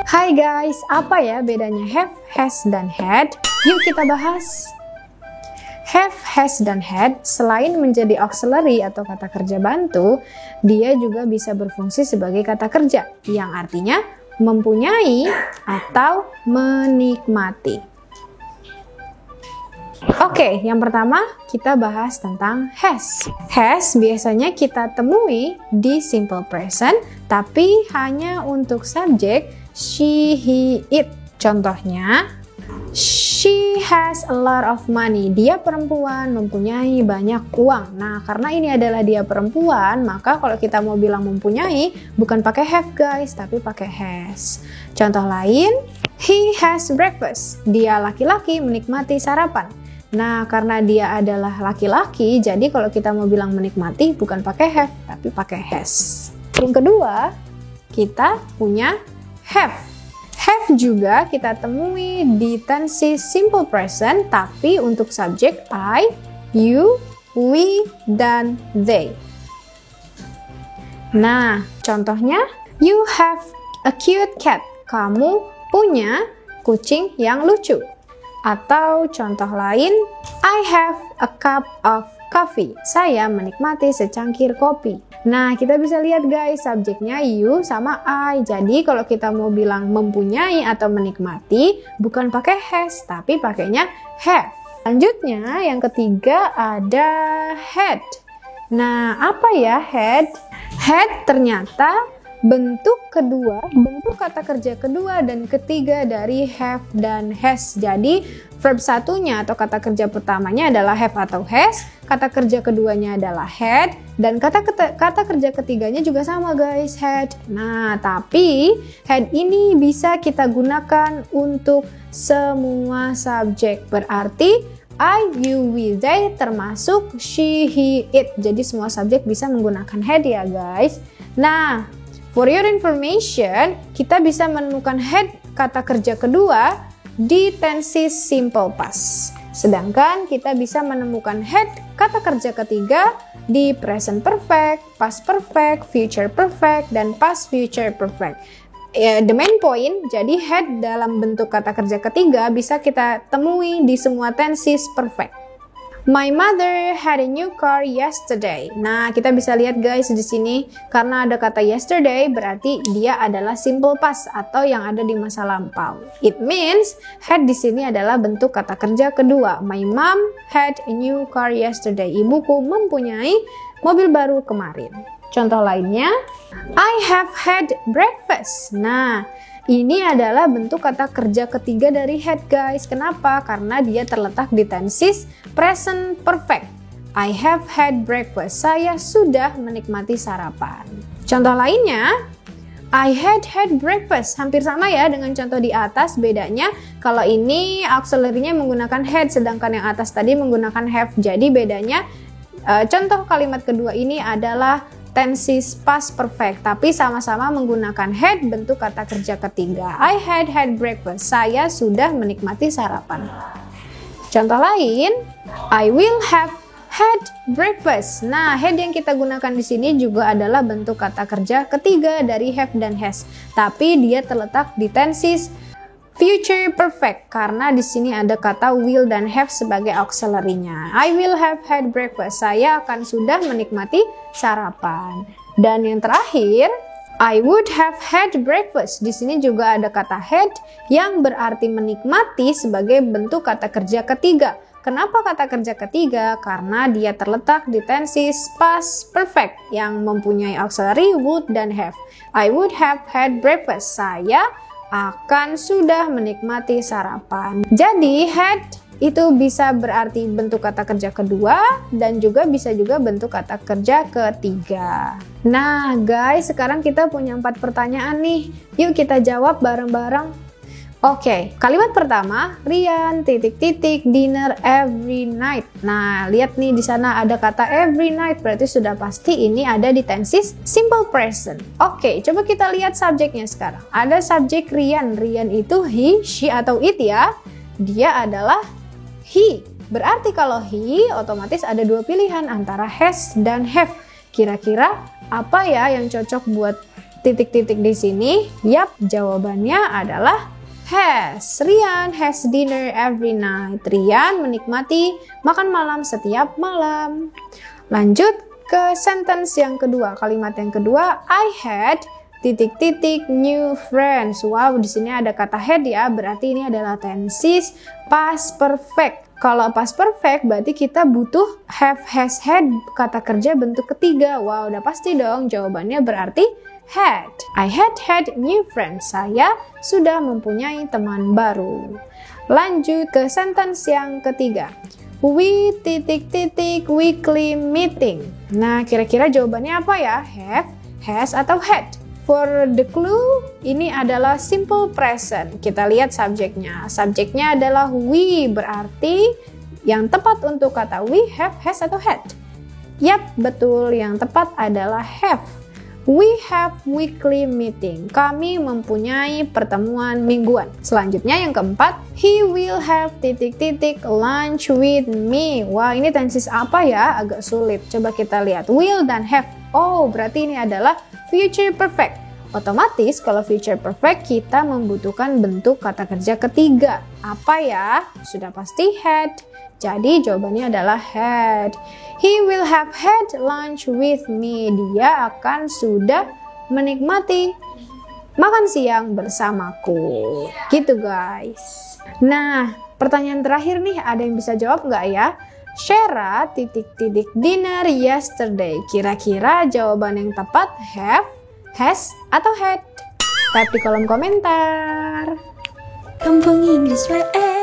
Hai guys, apa ya bedanya have, has, dan had? Yuk kita bahas. Have, has, dan had selain menjadi auxiliary atau kata kerja bantu, dia juga bisa berfungsi sebagai kata kerja yang artinya mempunyai atau menikmati. Oke, yang pertama kita bahas tentang has. Has biasanya kita temui di simple present, tapi hanya untuk subjek she, he, it. Contohnya, she has a lot of money. Dia perempuan, mempunyai banyak uang. Nah, karena ini adalah dia perempuan, maka kalau kita mau bilang mempunyai, bukan pakai have guys, tapi pakai has. Contoh lain, he has breakfast. Dia laki-laki menikmati sarapan. Nah, karena dia adalah laki-laki, jadi kalau kita mau bilang menikmati, bukan pakai have, tapi pakai has. Yang kedua, kita punya have. Have juga kita temui di tenses simple present, tapi untuk subjek I, you, we, dan they. Nah, contohnya, you have a cute cat. Kamu punya kucing yang lucu. Atau contoh lain, I have a cup of coffee. Saya menikmati secangkir kopi. Nah, kita bisa lihat guys, subjeknya you sama I. Jadi kalau kita mau bilang mempunyai atau menikmati, bukan pakai has, tapi pakainya have. Selanjutnya, yang ketiga ada had. Nah, apa ya had? Had ternyata bentuk kedua, bentuk kata kerja kedua dan ketiga dari have dan has. Jadi verb satunya atau kata kerja pertamanya adalah have atau has, kata kerja keduanya adalah had, dan kata kerja ketiganya juga sama guys, had. Nah, tapi had ini bisa kita gunakan untuk semua subjek. Berarti I, you, we, they termasuk she, he, it. Jadi semua subjek bisa menggunakan had ya guys. Nah, for your information, kita bisa menemukan had kata kerja kedua di tenses simple past. Sedangkan kita bisa menemukan had kata kerja ketiga di present perfect, past perfect, future perfect, dan past future perfect. The main point, jadi had dalam bentuk kata kerja ketiga bisa kita temui di semua tenses perfect. My mother had a new car yesterday. Nah, kita bisa lihat guys di sini karena ada kata yesterday berarti dia adalah simple past atau yang ada di masa lampau. It means had di sini adalah bentuk kata kerja kedua. My mom had a new car yesterday. Ibuku mempunyai mobil baru kemarin. Contoh lainnya, I have had breakfast. Nah, ini adalah bentuk kata kerja ketiga dari had guys. Kenapa? Karena dia terletak di tenses present perfect. I have had breakfast. Saya sudah menikmati sarapan. Contoh lainnya, I had breakfast. Hampir sama ya dengan contoh di atas. Bedanya kalau ini auxiliary-nya menggunakan had, sedangkan yang atas tadi menggunakan have. Jadi bedanya contoh kalimat kedua ini adalah tenses past perfect, tapi sama-sama menggunakan had bentuk kata kerja ketiga. I had breakfast. Saya sudah menikmati sarapan. Contoh lain, I will have had breakfast. Nah, had yang kita gunakan di sini juga adalah bentuk kata kerja ketiga dari have dan has, tapi dia terletak di tenses future perfect karena di sini ada kata will dan have sebagai auxiliary-nya. I will have had breakfast. Saya akan sudah menikmati sarapan. Dan yang terakhir, I would have had breakfast. Di sini juga ada kata had yang berarti menikmati sebagai bentuk kata kerja ketiga. Kenapa kata kerja ketiga? Karena dia terletak di tenses past perfect yang mempunyai auxiliary would dan have. I would have had breakfast. Saya akan sudah menikmati sarapan. Jadi had itu bisa berarti bentuk kata kerja kedua dan juga bisa juga bentuk kata kerja ketiga. Nah guys, sekarang kita punya 4 pertanyaan nih. Yuk kita jawab bareng-bareng. Oke, kalimat pertama, Rian ... dinner every night. Nah, lihat nih di sana ada kata every night, berarti sudah pasti ini ada di tenses simple present. Oke, coba kita lihat subjeknya sekarang. Ada subjek Rian. Rian itu he, she, atau it ya. Dia adalah he. Berarti kalau he, otomatis ada 2 pilihan antara has dan have. Kira-kira apa ya yang cocok buat titik-titik di sini? Yap, jawabannya adalah has. Rian has dinner every night. Rian menikmati makan malam setiap malam. Lanjut ke sentence yang kedua, kalimat yang kedua, I had titik-titik new friends. Wow, di sini ada kata had ya, berarti ini adalah tenses past perfect. Kalau past perfect berarti kita butuh have, has, had, kata kerja bentuk ketiga. Wow, udah pasti dong jawabannya berarti had. I had new friends. Saya sudah mempunyai teman baru. Lanjut ke sentence yang ketiga. We titik-titik weekly meeting. Nah, kira-kira jawabannya apa ya? Have, has, atau had? For the clue, ini adalah simple present. Kita lihat subjeknya. Subjeknya adalah we, berarti yang tepat untuk kata we, have, has, atau had? Yap, betul. Yang tepat adalah have. We have weekly meeting. Kami mempunyai pertemuan mingguan. Selanjutnya yang keempat, he will have titik-titik lunch with me. Wah, ini tenses apa ya? Agak sulit. Coba kita lihat. Will dan have. Oh, berarti ini adalah future perfect. Otomatis kalau future perfect kita membutuhkan bentuk kata kerja ketiga. Apa ya? Sudah pasti had. Jadi jawabannya adalah had. He will have had lunch with me. Dia akan sudah menikmati makan siang bersamaku. Gitu guys. Nah, pertanyaan terakhir nih, ada yang bisa jawab nggak ya? Shara titik-titik dinner yesterday. Kira-kira jawaban yang tepat have, has, atau had? Type di kolom komentar. Kampung Inggris WE.